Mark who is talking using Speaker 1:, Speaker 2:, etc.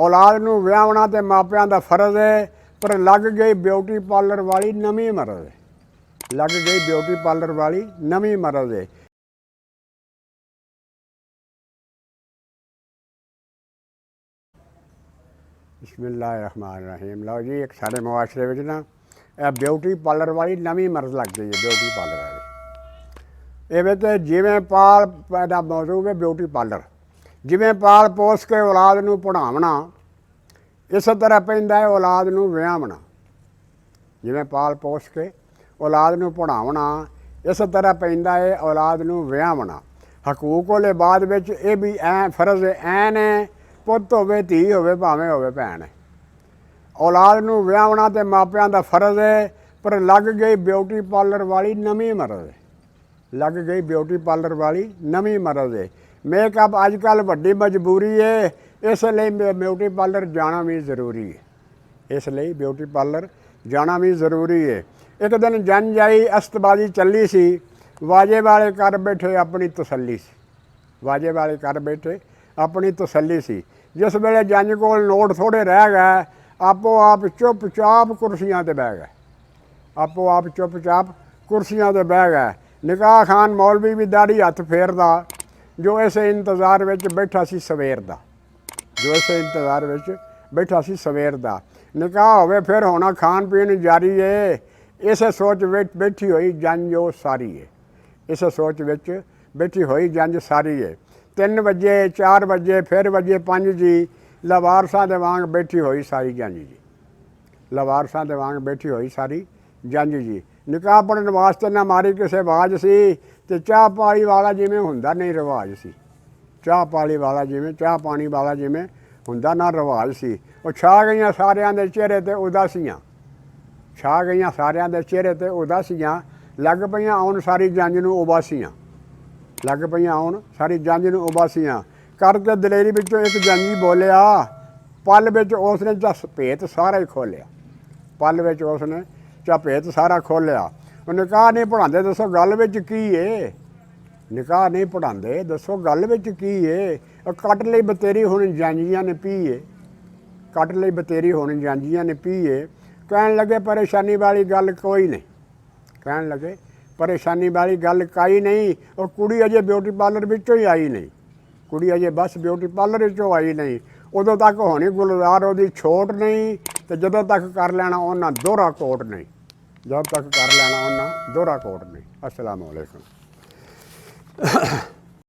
Speaker 1: औलाद नूं विआहना ते मापिਆਂ ਦਾ फर्ज है, पर लग गई ब्यूटी पार्लर वाली नवीं मरज़ है, लग गई ब्यूटी पार्लर वाली नवीं मरज़ है। बिस्मिल्लाहिर्रहमानिर्रहीम। लो जी, एक सारे मुआशरे में ना ब्यूटी पार्लर वाली नवीं मरज़ लग गई है, ब्यूटी पार्लर वाली। ये जिमें पाल पैदा मौजूद है ब्यूटी पार्लर, जिमें पाल पोस के औलाद नूं पढ़ावना, इस तरह पैंदा है औलाद नूं विआहना। जिमें पाल पोस के औलाद नूं पढ़ावना, इस तरह पैंदा है औलाद नूं विआहना। हकूक वाले बाद विच ये भी फर्ज ऐन है, पुत्त होवे धी होवे भावें होवे भैन है। औलाद नूं विआहना ते मापिਆਂ ਦਾ फर्ज है, पर लग गई ब्यूटी पार्लर वाली नवीं मरज़ है, लग गई ब्यूटी पार्लर वाली नवीं मरज़ है। मेकअप अजकल वड्डी मजबूरी है, इसलिए ब्यूटी पार्लर जाना भी जरूरी है, इसलिए ब्यूटी पार्लर जाना भी जरूरी है। एक दिन जंज आई, अस्तबाजी चली सी, वाजे वाले कर बैठे अपनी तसल्ली सी, वाजे वाले कर बैठे अपनी तसल्ली सी। जिस वेले जंज को नोट थोड़े रह गए, आपो आप चुपचाप कुर्सियां ते बह गए, आपो आप चुपचाप कुर्सियां ते बह गए। निकाह खान मौलवी भी दाढ़ी हथ फेरदा, जो इस इंतज़ार में बैठा सी सवेर दा, जो इस इंतज़ार में बैठा सी सवेर दा। निकाह होवे फिर होना खान पीन जारी है, इस सोच विच बैठी हुई जंज वो सारी है, इस सोच विच बैठी हुई जंज सारी है। 3 बजे 4 बजे फिर बजे 5 जी, लवारसां दे वांग बैठी हुई सारी जंज जी, लवारसां दे वांग बैठी हुई सारी जंज जी। निकाह पढ़न वास्ते ना मारी किसी आवाज़ सी, ते चाह पानी वाला जिमें हुंदा नहीं रिवाज सी, चाह पानी वाला जिमें चाह पानी वाला जिमें हुंदा ना रिवाज सी। वो छा गईयां सारियां दे चेहरे ते उदासियां, छा गईयां सारियां दे चेहरे ते उदासियां। लग पईयां आउण सारी जंज नूं उबासियां, लग पईयां आउण सारी जंज नूं उबासियां। करके दलेरी विचों एक जंजी बोलिया, पल विच उसने भेत सारा ही खोलिया, पल विच उसने भेत सारा खोलिया। निकाह नहीं पढ़ाते, दसो गल विच की है, निकाह नहीं पढ़ाते, दसो गल विच की है। कट लई बतेरी हुण जंजियां ने पी है, कट लई बतेरी हुण जंजियां ने पी है। कहन लगे परेशानी वाली गल कोई नहीं, कहन लगे परेशानी वाली गल काई नहीं। और कुड़ी अजे ब्यूटी पार्लर विचों ही आई नहीं, कुड़ी अजे बस ब्यूटी पार्लर विचों आई नहीं। उदों तक होनी गुलजार उहदी छोट नहीं, तो जदों तक कर लेना उन्हां दोहरा कोट नहीं, जब तक कर लेना उन्हां दोहरा कोट नहीं। अस्सलाम वालेकुम।